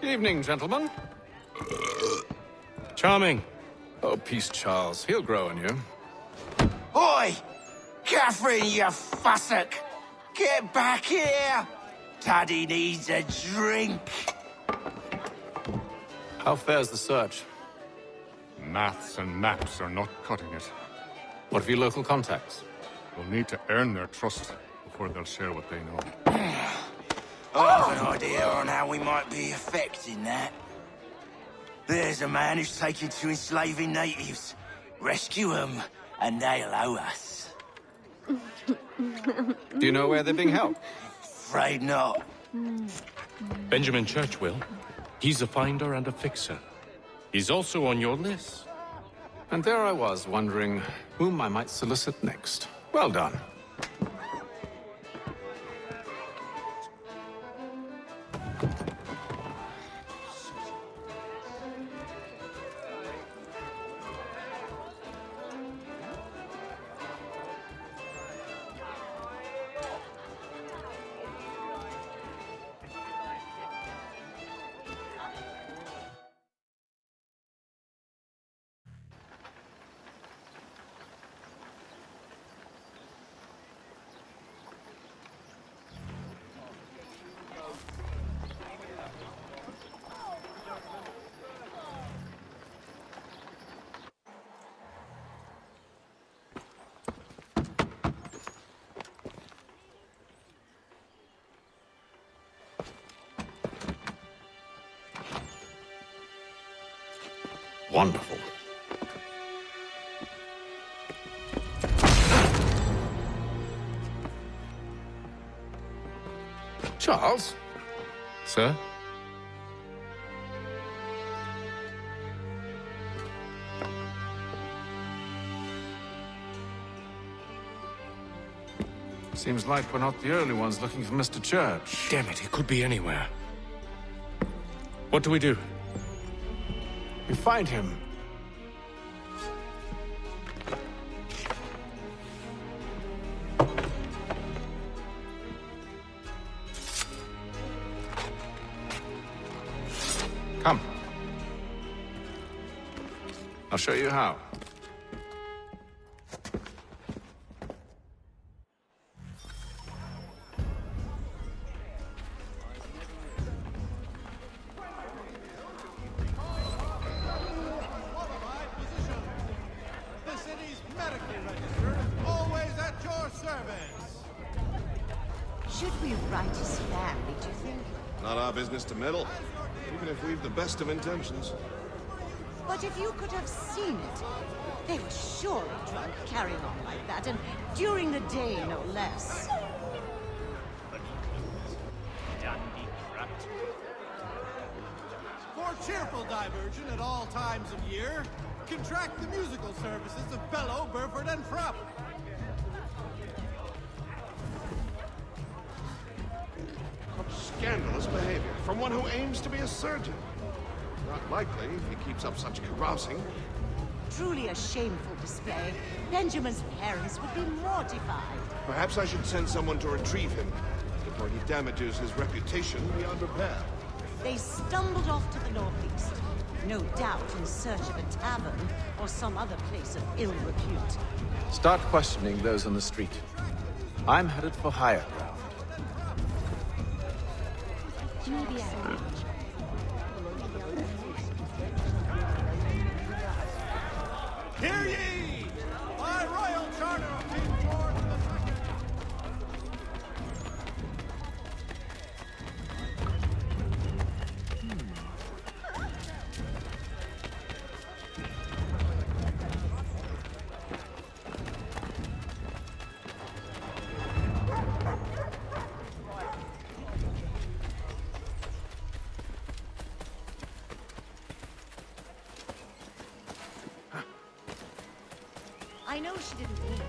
Evening, gentlemen. Charming. Oh, peace, Charles. He'll grow on you. Oi! Catherine, you fussock! Get back here! Taddy needs a drink. How fares the search? Maths and maps are not cutting it. What of your local contacts? We'll need to earn their trust before they'll share what they know. I have an idea on how we might be affecting that. There's a man who's taken to enslaving natives. Rescue them, and they'll owe us. Do you know where they're being held? Afraid not. Benjamin Church will. He's a finder and a fixer. He's also on your list. And there I was, wondering whom I might solicit next. Well done. Wonderful. Charles? Sir? Seems like we're not the only ones looking for Mr. Church. Damn it, he could be anywhere. What do we do? We find him. Come. I'll show you how. Should we write his family, do you think? Not our business to meddle, even if we've the best of intentions. But if you could have seen it, they were surely drunk carrying on like that, and during the day, no less. For cheerful diversion at all times of year, contract the musical services of Bellow, Burford, and Frupp. Scandalous behavior from one who aims to be a surgeon. Not likely if he keeps up such carousing. Truly a shameful display. Benjamin's parents would be mortified. Perhaps I should send someone to retrieve him before he damages his reputation beyond repair. They stumbled off to the northeast, no doubt in search of a tavern or some other place of ill repute. Start questioning those on the street. I'm headed for higher ground. Hear ye! By royal charter of King George II. I know she didn't mean it,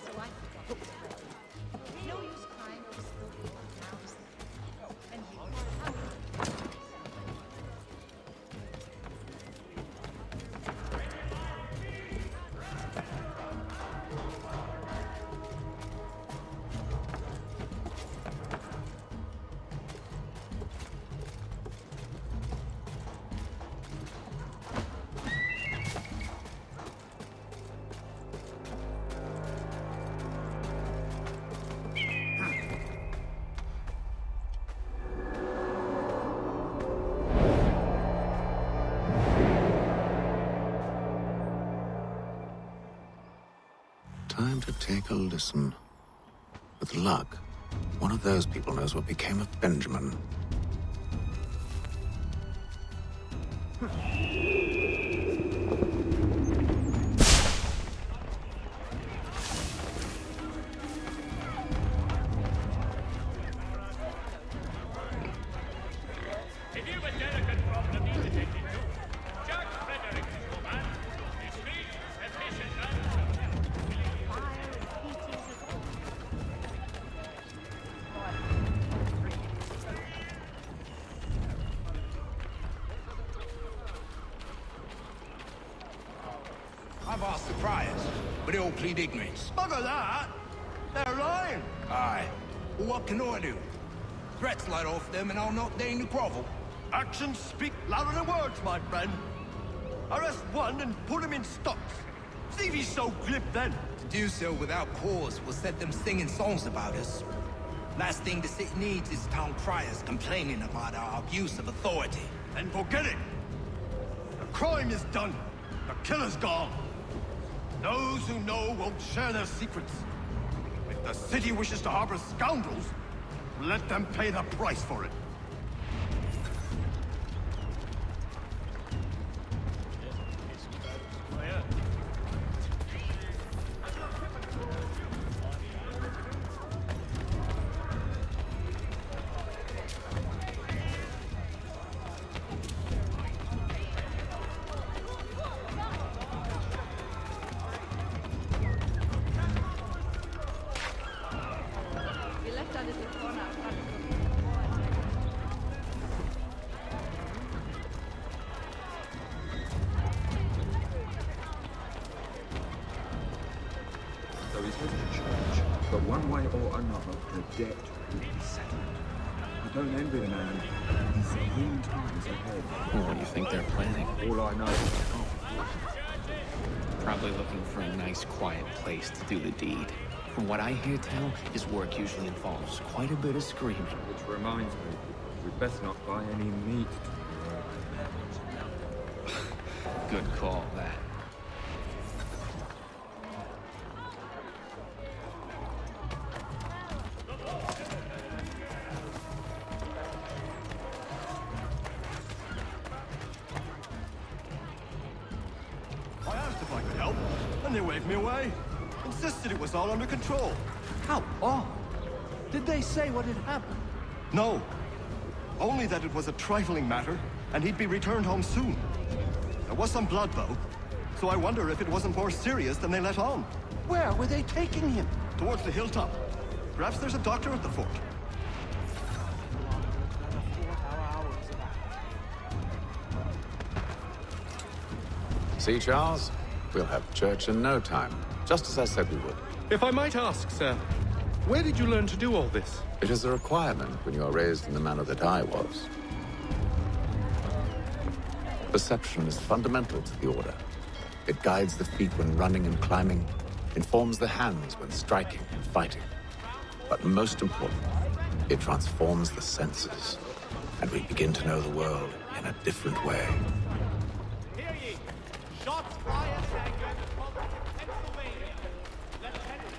so I forgot. No use crying over spilled milk now, is there? And you, should take a listen. With luck, one of those people knows what became of Benjamin. I've asked the priors, but they all plead ignorance. Bugger that! They're lying! Aye. Well, what can I do? Threats light off them and I'll not deign to grovel. Actions speak louder than words, my friend. Arrest one and put him in stocks. See if he's so glib then. To do so without cause will set them singing songs about us. Last thing the city needs is town criers complaining about our abuse of authority. And forget it. The crime is done. The killer's gone. Those who know won't share their secrets. If the city wishes to harbor scoundrels, let them pay the price for it. So he's headed to church, but one way or another, the debt will be settled. I don't envy the man. He's lean times ahead. Well, what do you think they're planning? All I know is Probably looking for a nice, quiet place to do the deed. From what I hear tell, his work usually involves quite a bit of screaming. which reminds me, we'd best not buy any meat tomorrow. Good call, that. I asked if I could help, and they waved me away. Insisted it was all under control. How odd. Did they say what had happened? No. Only that it was a trifling matter, and he'd be returned home soon. There was some blood, though, so I wonder if it wasn't more serious than they let on. Where were they taking him? Towards the hilltop. Perhaps there's a doctor at the fort. See, Charles? We'll have church in no time, just as I said we would. If I might ask, sir, where did you learn to do all this? It is a requirement when you are raised in the manner that I was. Perception is fundamental to the Order. It guides the feet when running and climbing, informs the hands when striking and fighting. But most important, it transforms the senses, and we begin to know the world in a different way. Hear ye! Shots fly and staggered from Pennsylvania. Lieutenant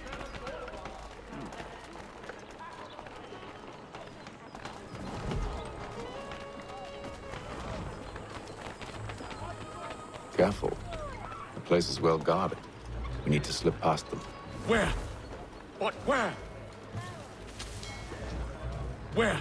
Careful. The place is well guarded. We need to slip past them. Where? What? Where? Where?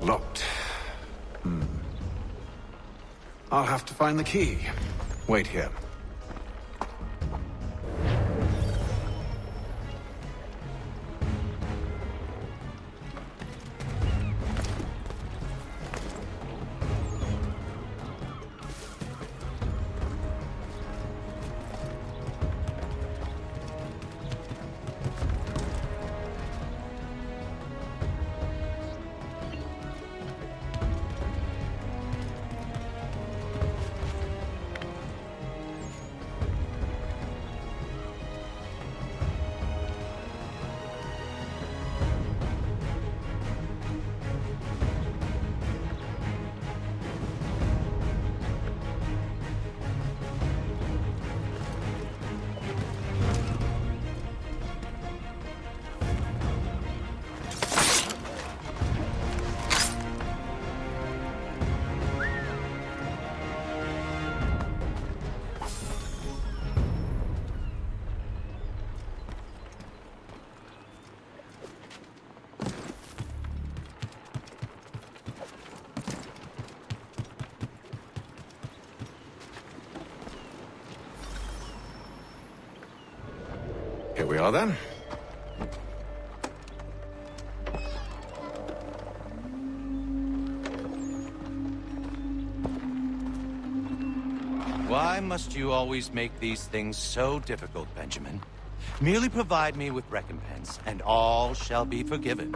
Locked. I'll have to find the key. Wait here. Here we are then. Why must you always make these things so difficult, Benjamin? Merely provide me with recompense, and all shall be forgiven.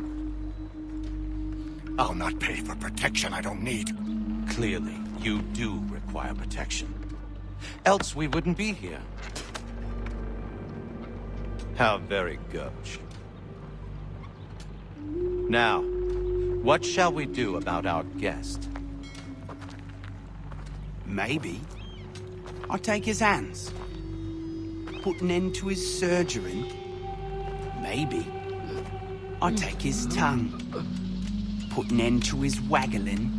I'll not pay for protection I don't need. Clearly, you do require protection. Else we wouldn't be here. How very gauche. Now, what shall we do about our guest? Maybe I'll take his hands. Put an end to his surgery. Maybe I'll take his tongue. Put an end to his waggling.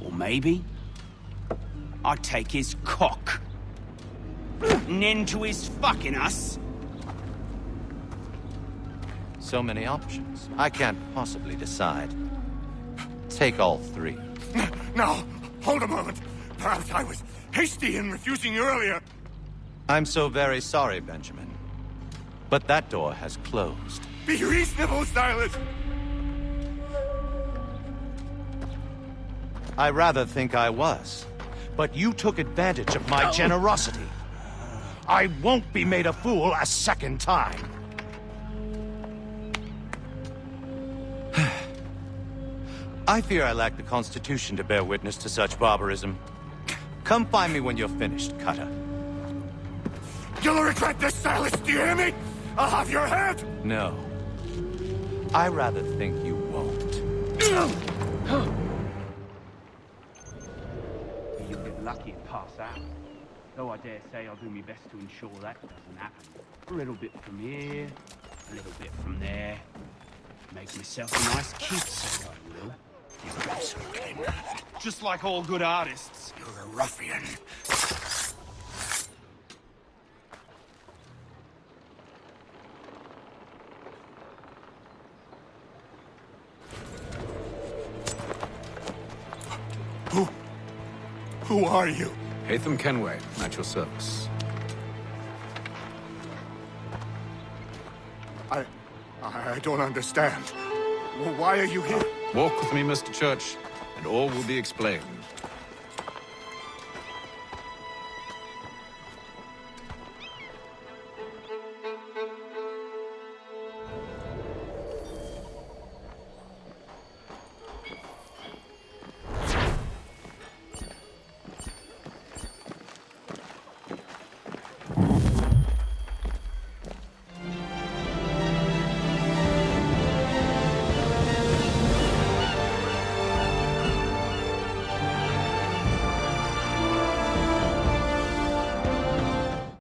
Or maybe I'll take his cock. Put an end to his fucking us. So many options. I can't possibly decide. Take all three. Now, hold a moment. Perhaps I was hasty in refusing you earlier. I'm so very sorry, Benjamin. But that door has closed. Be reasonable, Silas. I rather think I was. But you took advantage of my generosity. I won't be made a fool a second time. I fear I lack the constitution to bear witness to such barbarism. Come find me when you're finished, Cutter. You'll regret this, Silas, do you hear me? I'll have your head! No. I rather think you won't. You'll get lucky and pass out. Though I dare say I'll do my best to ensure that doesn't happen. A little bit from here, a little bit from there. Make myself a nice keepsake, I will. You're absolutely mad. Just like all good artists. You're a ruffian. Who are you? Hatham Kenway, at your service. I don't understand. Why are you here? Walk with me, Mr. Church, and all will be explained.